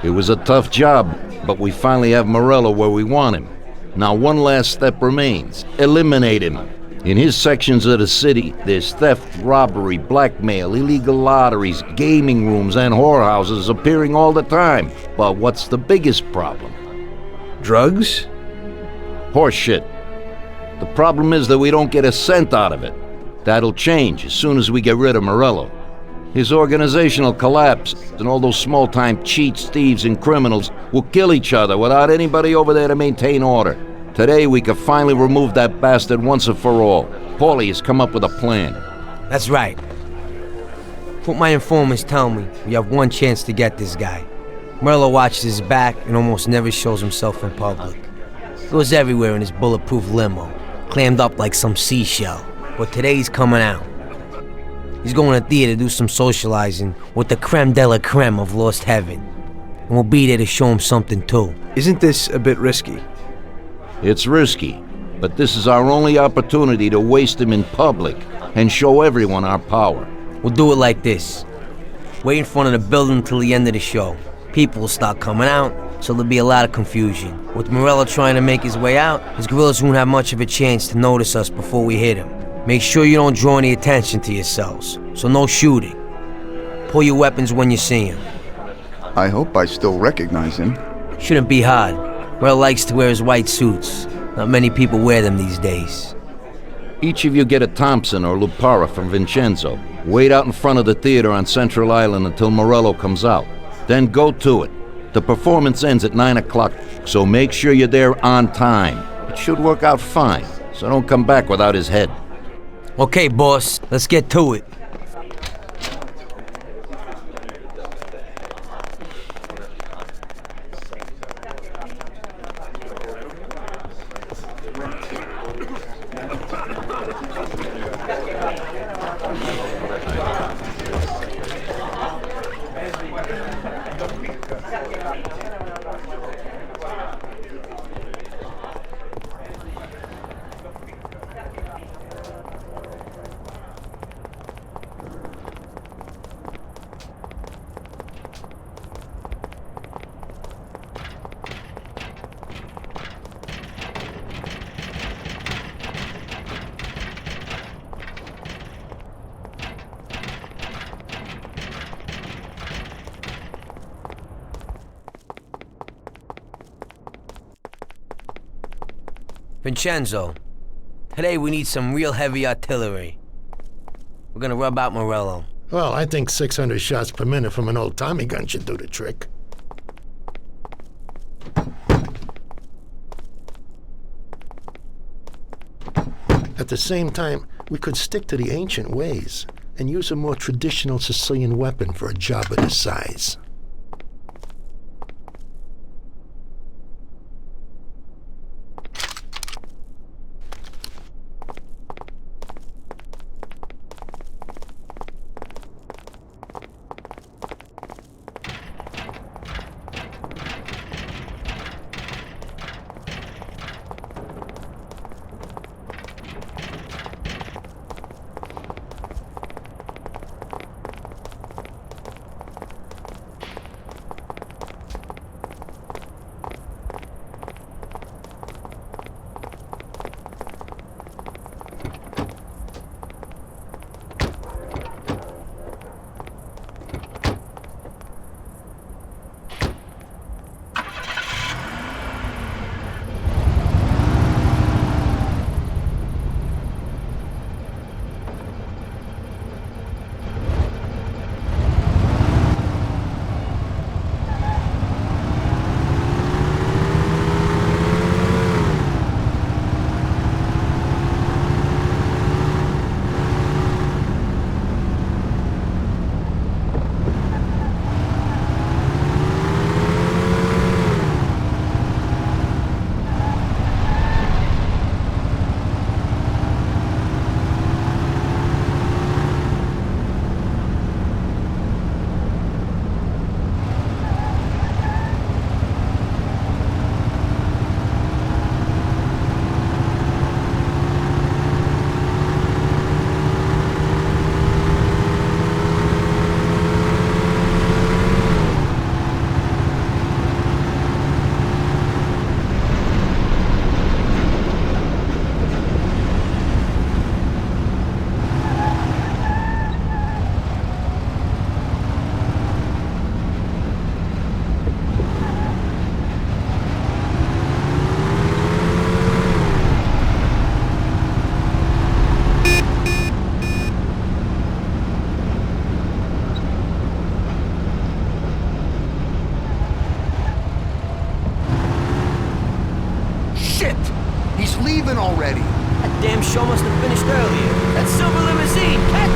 It was a tough job, but we finally have Morello where we want him. Now one last step remains. Eliminate him. In his sections of the city, there's theft, robbery, blackmail, illegal lotteries, gaming rooms, and whorehouses appearing all the time. But what's the biggest problem? Drugs? Horseshit. The problem is that we don't get a cent out of it. That'll change as soon as we get rid of Morello. His organization will collapse, and all those small-time cheats, thieves, and criminals will kill each other without anybody over there to maintain order. Today, we can finally remove that bastard once and for all. Paulie has come up with a plan. That's right. What my informants tell me, we have one chance to get this guy. Morello watches his back and almost never shows himself in public. Goes everywhere in his bulletproof limo, clammed up like some seashell. But today he's coming out. He's going to theater to do some socializing with the creme de la creme of Lost Heaven. And we'll be there to show him something too. Isn't this a bit risky? It's risky, but this is our only opportunity to waste him in public and show everyone our power. We'll do it like this. Wait in front of the building until the end of the show. People will start coming out, so there'll be a lot of confusion. With Morello trying to make his way out, his guerrillas won't have much of a chance to notice us before we hit him. Make sure you don't draw any attention to yourselves, so no shooting. Pull your weapons when you see him. I hope I still recognize him. Shouldn't be hard. Morello likes to wear his white suits. Not many people wear them these days. Each of you get a Thompson or Lupara from Vincenzo. Wait out in front of the theater on Central Island until Morello comes out. Then go to it. The performance ends at 9 o'clock, so make sure you're there on time. It should work out fine, so don't come back without his head. Okay, boss, let's get to it. Vincenzo, today we need some real heavy artillery. We're gonna rub out Morello. Well, I think 600 shots per minute from an old Tommy gun should do the trick. At the same time, we could stick to the ancient ways and use a more traditional Sicilian weapon for a job of this size. show must have finished earlier. That silver limousine, catch!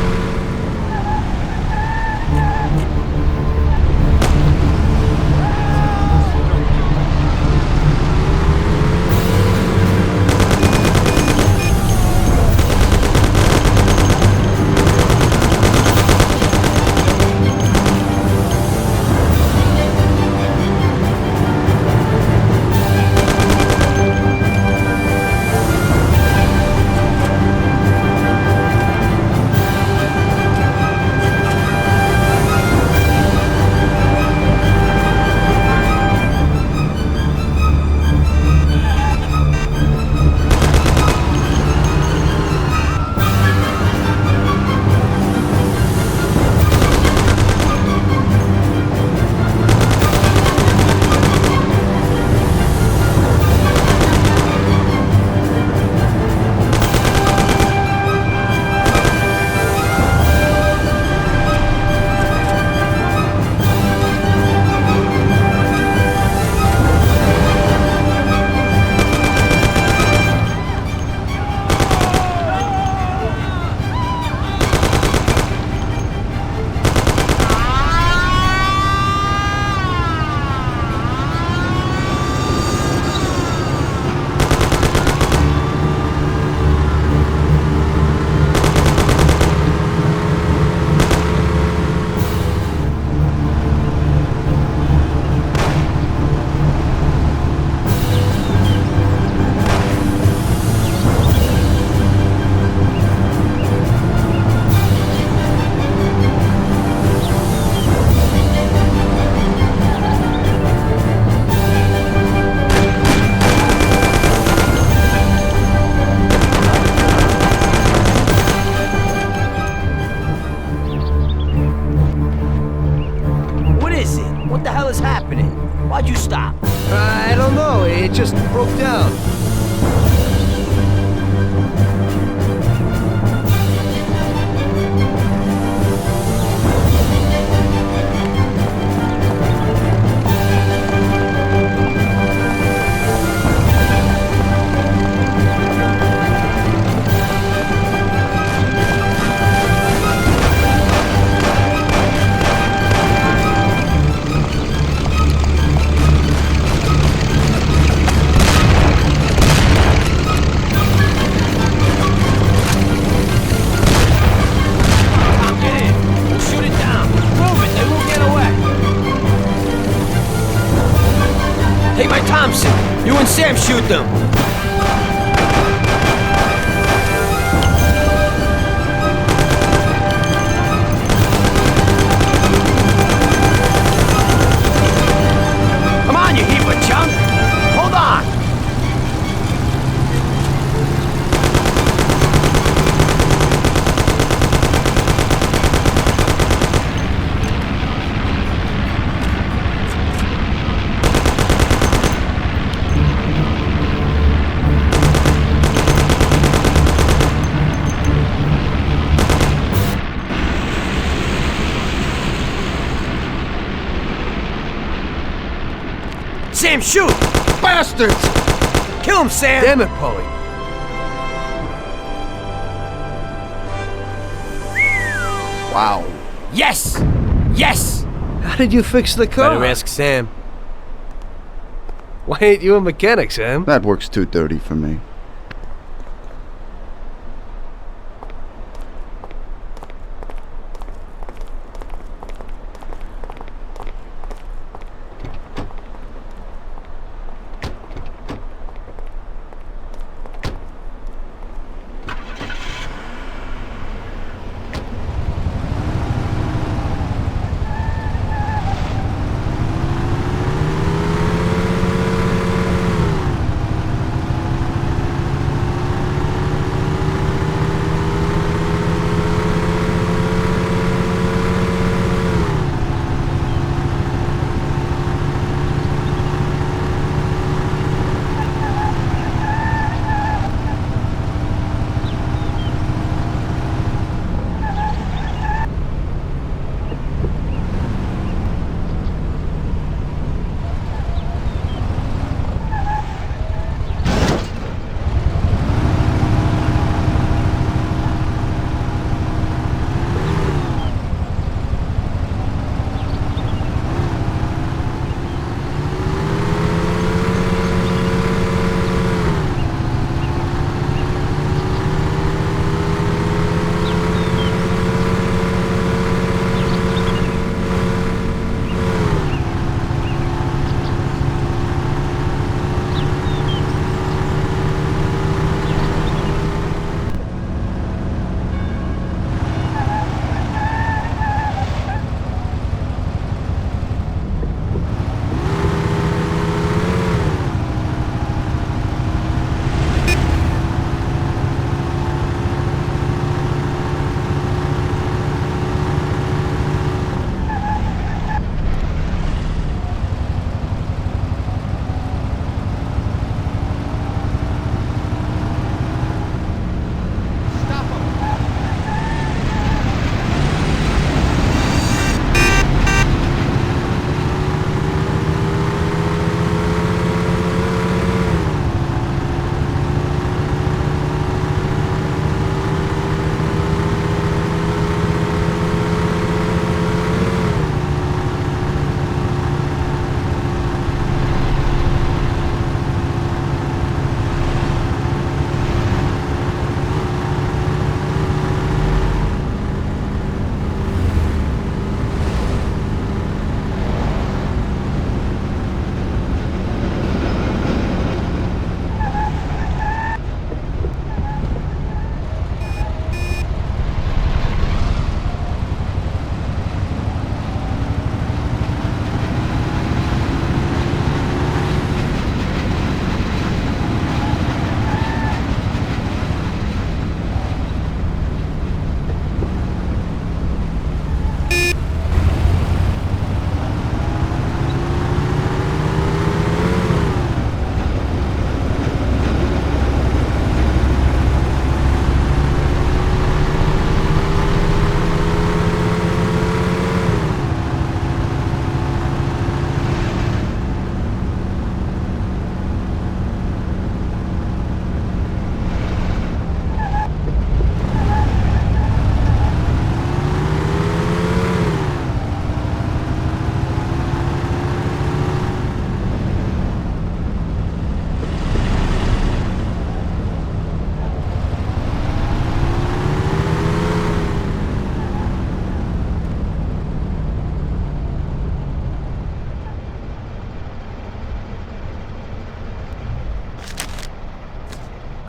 Why'd you stop? I don't know, it just broke down. You and Sam shoot them! Come on, you heap of junk! Hold on! Sam, shoot! Bastards! Kill him, Sam! Damn it, Paulie. Wow. Yes! Yes! How did you fix the car? Better ask Sam. Why ain't you a mechanic, Sam? That works too dirty for me.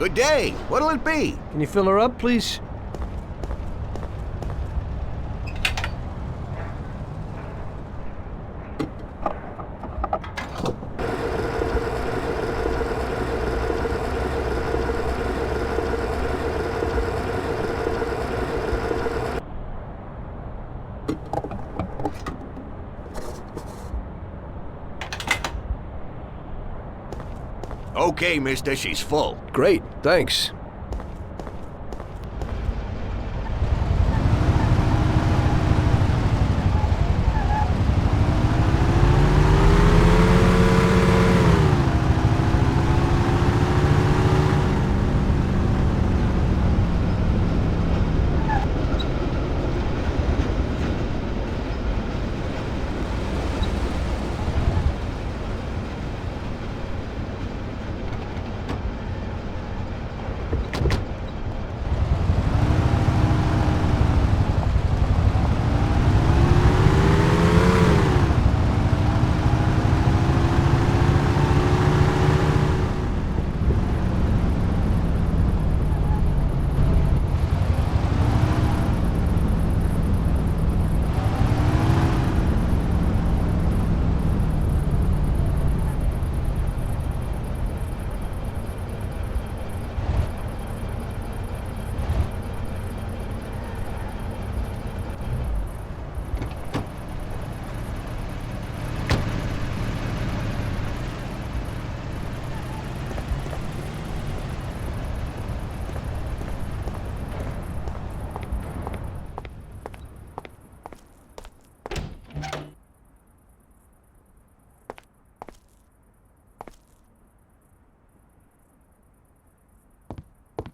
Good day. What'll it be? Can you fill her up, please? Okay, mister, she's full. Great, thanks.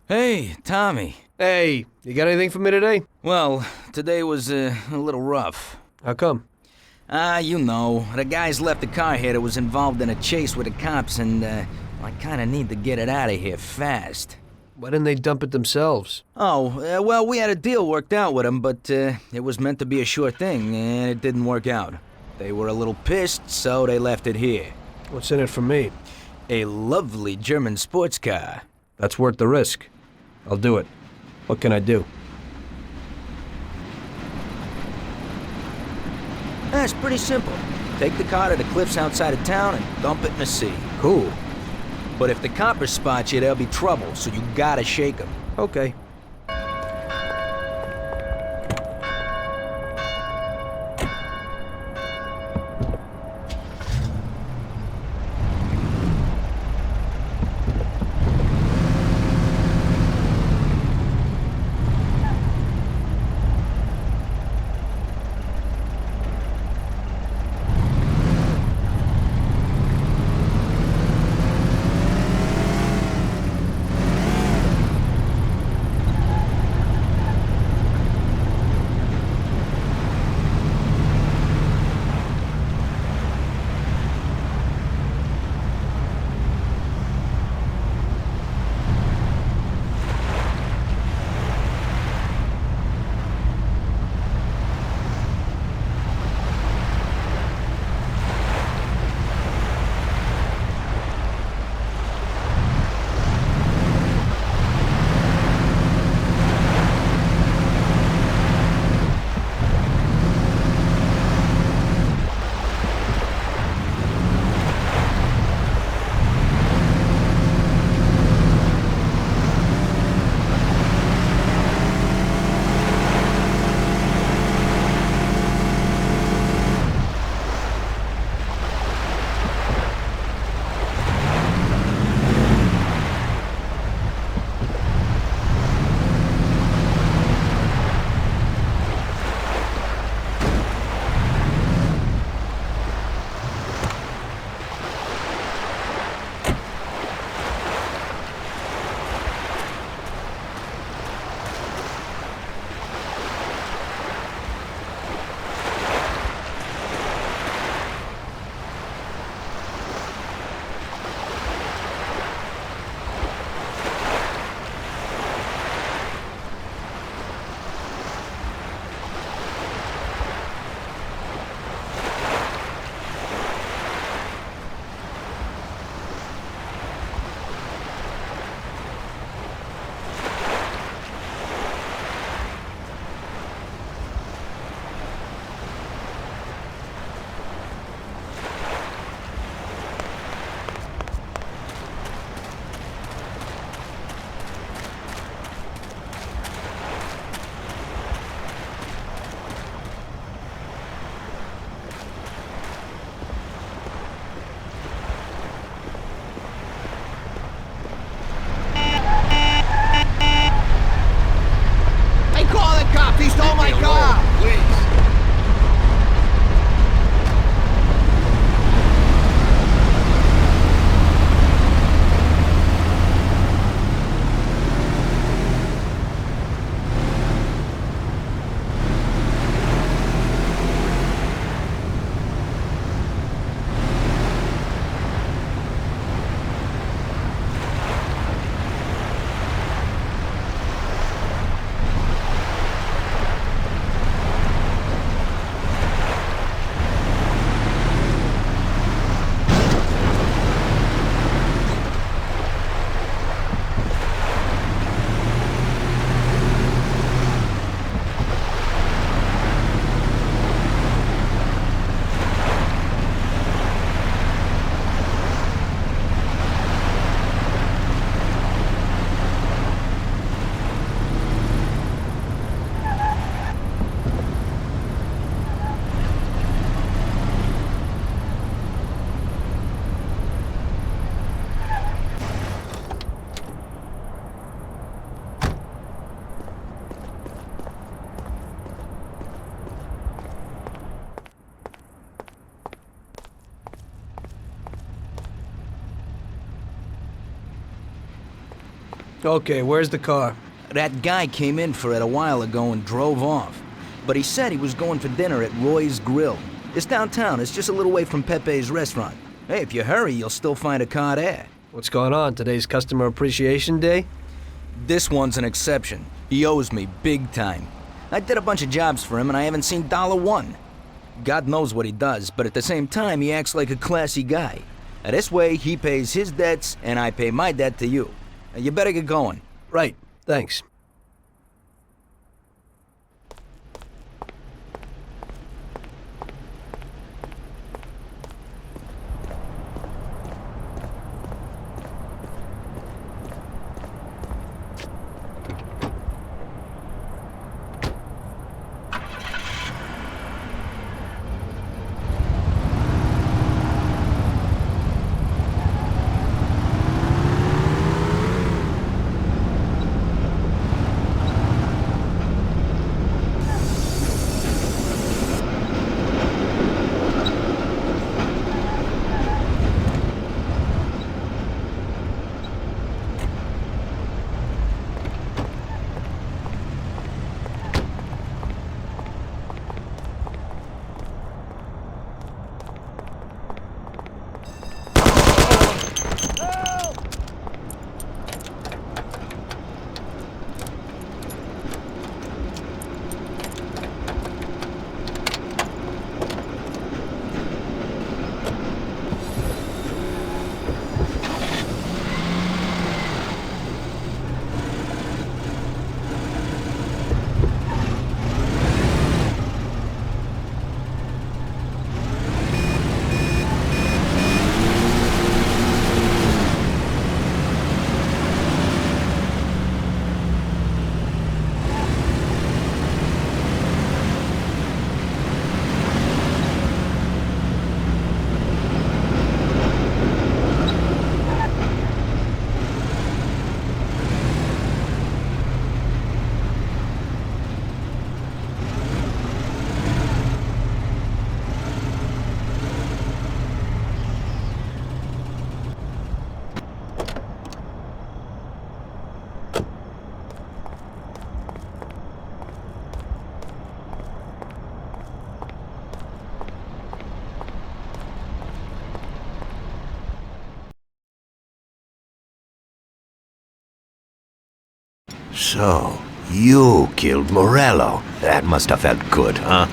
Hey, Tommy. Hey, you got anything for me today? Well, today was a little rough. How come? You know, the guys left the car here that was involved in a chase with the cops, and I kinda need to get it out of here fast. Why didn't they dump it themselves? Oh, well, we had a deal worked out with them, but it was meant to be a sure thing, and it didn't work out. They were a little pissed, so they left it here. What's in it for me? A lovely German sports car. That's worth the risk. I'll do it. What can I do? It's pretty simple. Take the car to the cliffs outside of town and dump it in the sea. Cool. But if the coppers spot you, there'll be trouble, so you gotta shake them. Okay. Okay, where's the car? That guy came in for it a while ago and drove off. But he said he was going for dinner at Roy's Grill. It's downtown, it's just a little way from Pepe's restaurant. Hey, if you hurry, you'll still find a car there. What's going on? Today's Customer Appreciation Day? This one's an exception. He owes me big time. I did a bunch of jobs for him and I haven't seen $1. God knows what he does, but at the same time, he acts like a classy guy. This way, he pays his debts and I pay my debt to you. You better get going. Right, thanks. So, you killed Morello. That must have felt good, huh?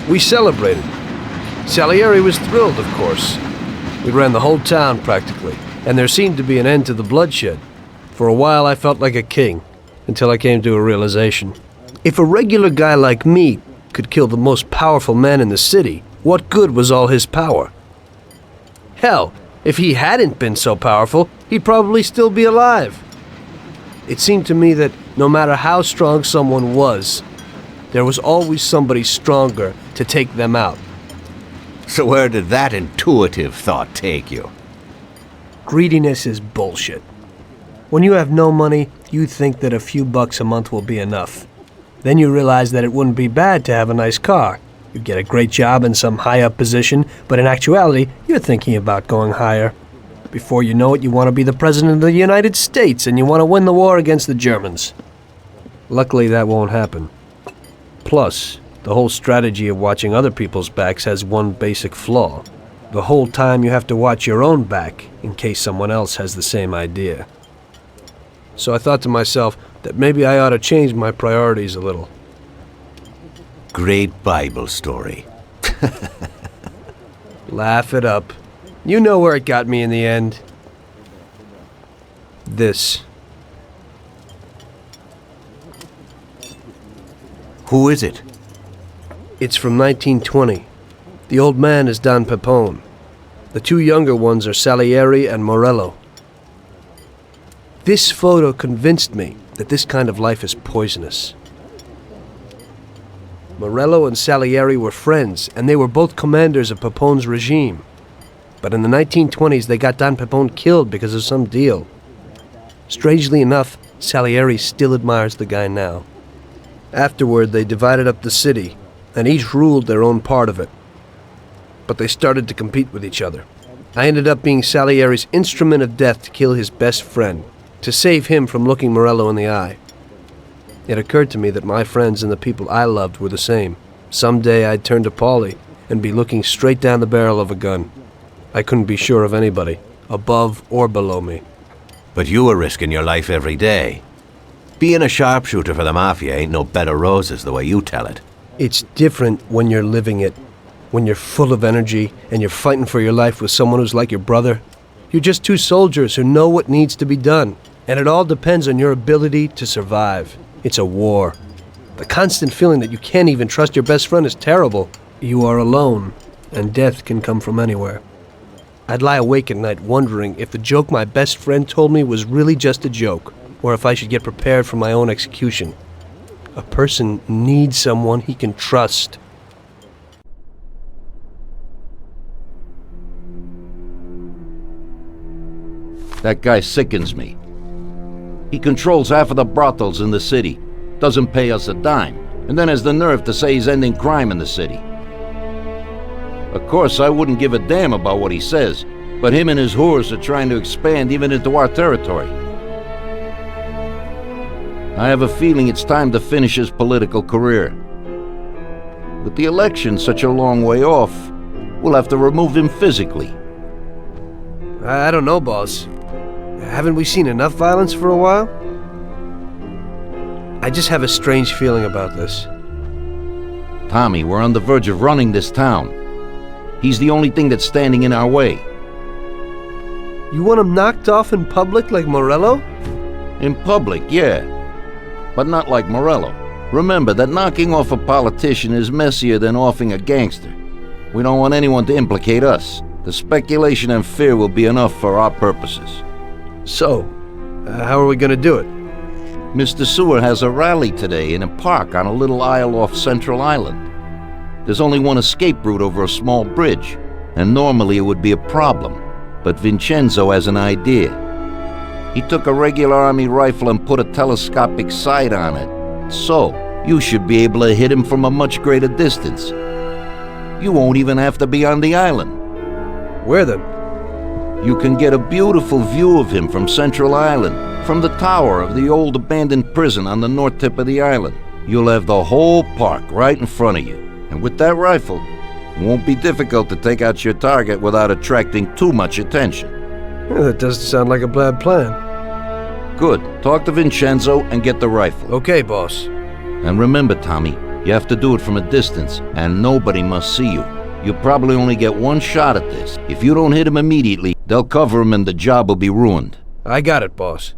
We celebrated. Salieri was thrilled, of course. We ran the whole town, practically, and there seemed to be an end to the bloodshed. For a while, I felt like a king, until I came to a realization. If a regular guy like me could kill the most powerful man in the city, what good was all his power? Hell, if he hadn't been so powerful, he'd probably still be alive. It seemed to me that no matter how strong someone was, there was always somebody stronger to take them out. So where did that intuitive thought take you? Greediness is bullshit. When you have no money, you think that a few bucks a month will be enough. Then you realize that it wouldn't be bad to have a nice car. You'd get a great job in some high-up position, but in actuality, you're thinking about going higher. Before you know it, you want to be the President of the United States, and you want to win the war against the Germans. Luckily, that won't happen. Plus, the whole strategy of watching other people's backs has one basic flaw. The whole time you have to watch your own back, in case someone else has the same idea. So I thought to myself that maybe I ought to change my priorities a little. Great Bible story. Laugh it up. You know where it got me in the end. This. Who is it? It's from 1920. The old man is Don Pepone. The two younger ones are Salieri and Morello. This photo convinced me that this kind of life is poisonous. Morello and Salieri were friends, and they were both commanders of Pepone's regime. But in the 1920s, they got Don Pepone killed because of some deal. Strangely enough, Salieri still admires the guy now. Afterward, they divided up the city, and each ruled their own part of it. But they started to compete with each other. I ended up being Salieri's instrument of death to kill his best friend. to save him from looking Morello in the eye. It occurred to me that my friends and the people I loved were the same. Someday I'd turn to Paulie and be looking straight down the barrel of a gun. I couldn't be sure of anybody, above or below me. But you were risking your life every day. Being a sharpshooter for the Mafia ain't no bed of roses the way you tell it. It's different when you're living it. When you're full of energy and you're fighting for your life with someone who's like your brother. You're just two soldiers who know what needs to be done. And it all depends on your ability to survive. It's a war. The constant feeling that you can't even trust your best friend is terrible. You are alone, and death can come from anywhere. I'd lie awake at night wondering if the joke my best friend told me was really just a joke, or if I should get prepared for my own execution. A person needs someone he can trust. That guy sickens me. He controls half of the brothels in the city, doesn't pay us a dime, and then has the nerve to say he's ending crime in the city. Of course, I wouldn't give a damn about what he says, but him and his whores are trying to expand even into our territory. I have a feeling it's time to finish his political career. With the election such a long way off, we'll have to remove him physically. I don't know, boss. Haven't we seen enough violence for a while? I just have a strange feeling about this. Tommy, we're on the verge of running this town. He's the only thing that's standing in our way. You want him knocked off in public like Morello? In public, yeah. But not like Morello. Remember that knocking off a politician is messier than offing a gangster. We don't want anyone to implicate us. The speculation and fear will be enough for our purposes. So, how are we gonna do it? Mr. Sewer has a rally today in a park on a little isle off Central Island. There's only one escape route over a small bridge, and normally it would be a problem, but Vincenzo has an idea. He took a regular army rifle and put a telescopic sight on it, so you should be able to hit him from a much greater distance. You won't even have to be on the island. Where then? You can get a beautiful view of him from Central Island, from the tower of the old abandoned prison on the north tip of the island. You'll have the whole park right in front of you, and with that rifle, it won't be difficult to take out your target without attracting too much attention. That doesn't sound like a bad plan. Good. Talk to Vincenzo and get the rifle. Okay, boss. And remember, Tommy, you have to do it from a distance, and nobody must see you. You'll probably only get one shot at this. If you don't hit him immediately, they'll cover him and the job will be ruined. I got it, boss.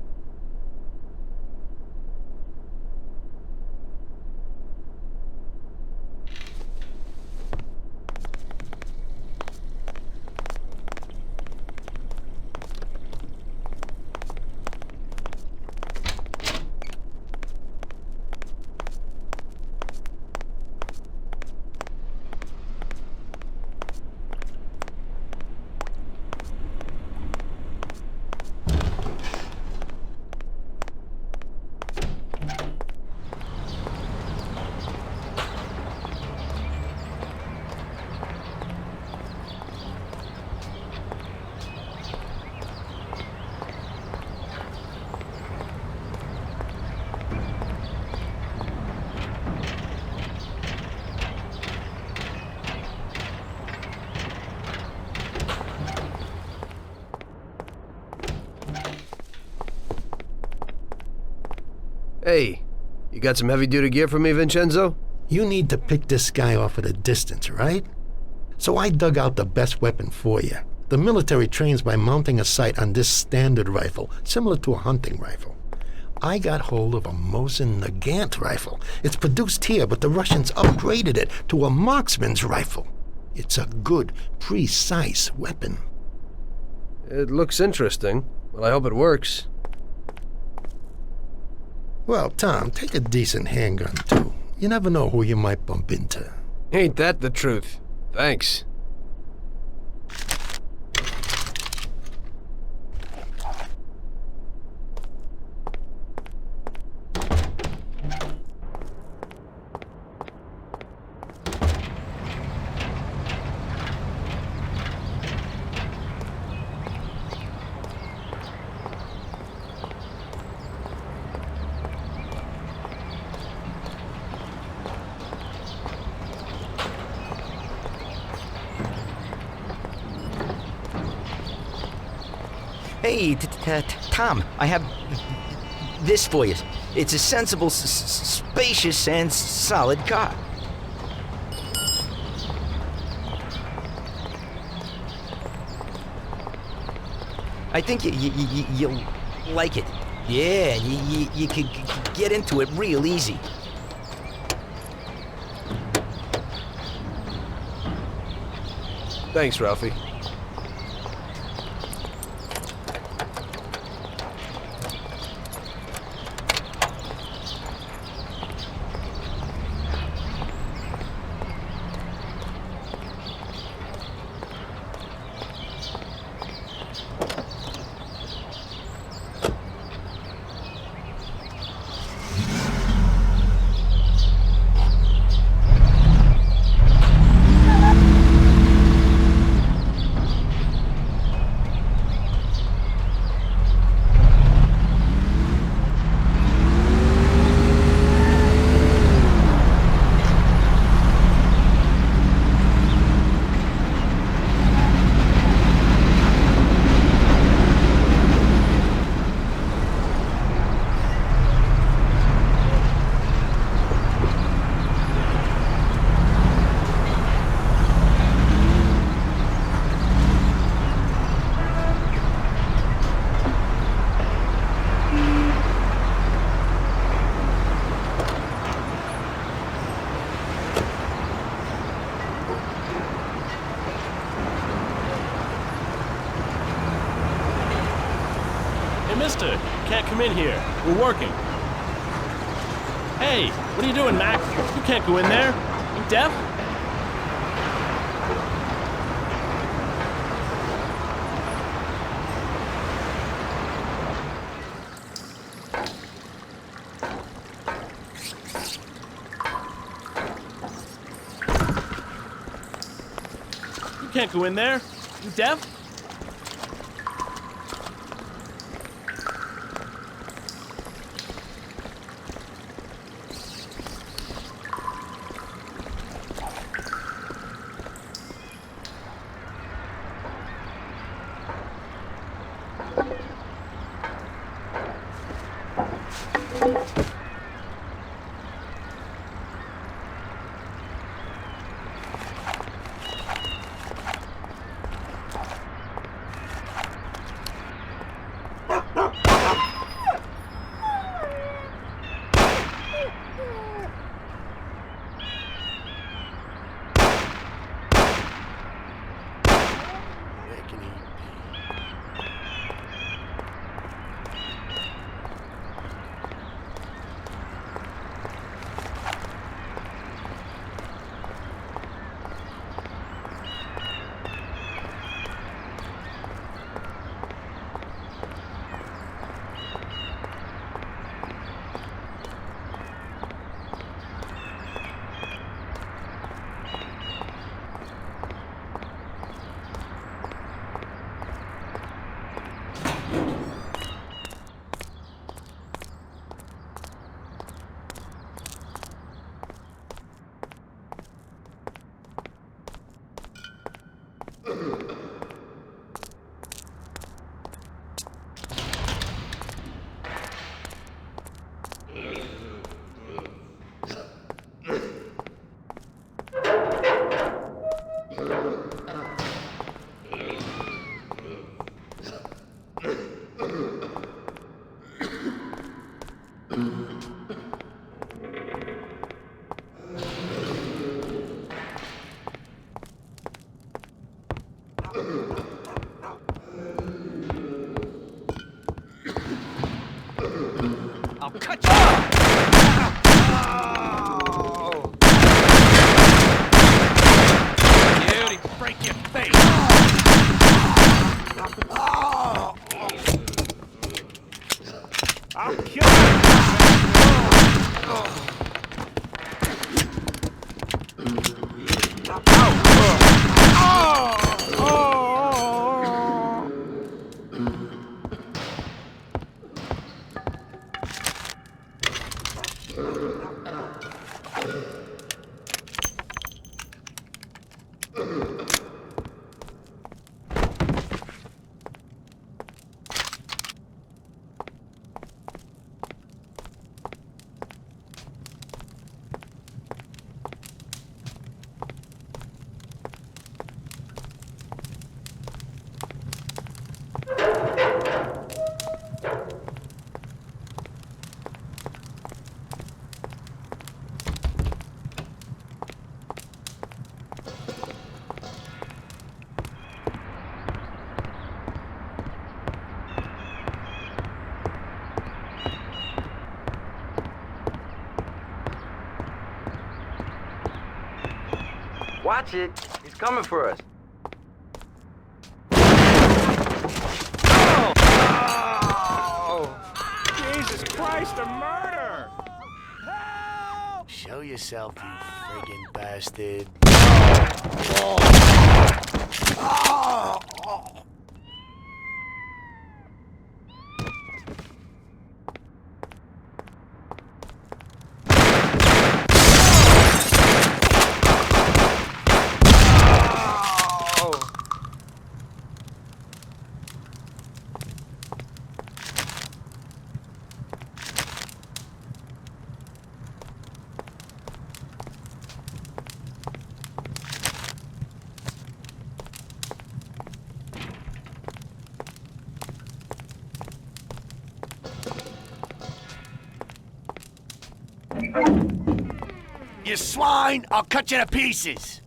Hey, you got some heavy-duty gear for me, Vincenzo? You need to pick this guy off at a distance, right? So I dug out the best weapon for you. The military trains by mounting a sight on this standard rifle, similar to a hunting rifle. I got hold of a Mosin Nagant rifle. It's produced here, but the Russians upgraded it to a marksman's rifle. It's a good, precise weapon. It looks interesting. Well, I hope it works. Well, Tom, take a decent handgun, too. You never know who you might bump into. Ain't that the truth? Thanks. Hey, Tom, I have this for you. It's a sensible, spacious, and solid car. I think you'll like it. Yeah, you could get into it real easy. Thanks, Ralphie. Mister, you can't come in here. We're working. Hey, what are you doing, Mac? You can't go in there. You deaf? You can't go in there. You deaf? I'll cut you off! Beauty, break your face! I'll kill you! Watch it. He's coming for us. Jesus Christ, a murder! Show yourself, you friggin' bastard. You swine! I'll cut you to pieces!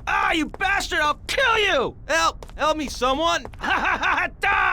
Ah, you bastard! I'll kill you! Help! Help me, someone! Ha ha ha! Die!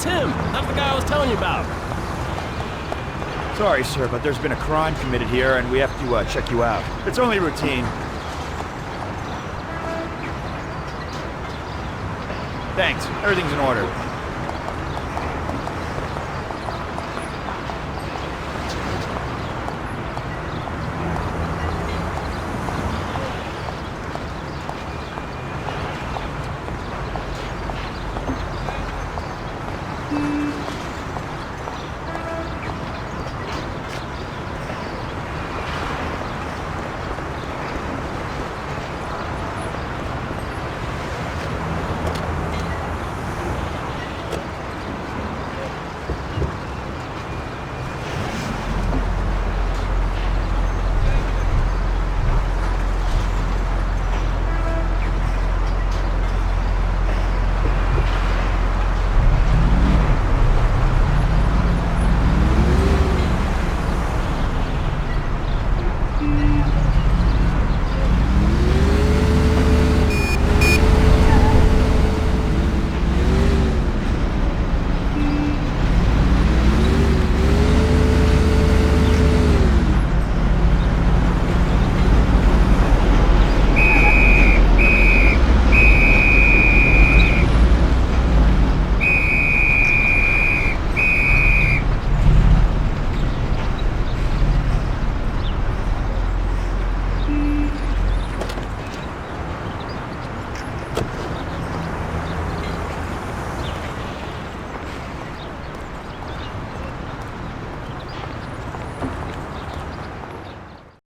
him! That's the guy I was telling you about. Sorry, sir, but there's been a crime committed here, and we have to check you out. It's only routine. Thanks. Everything's in order.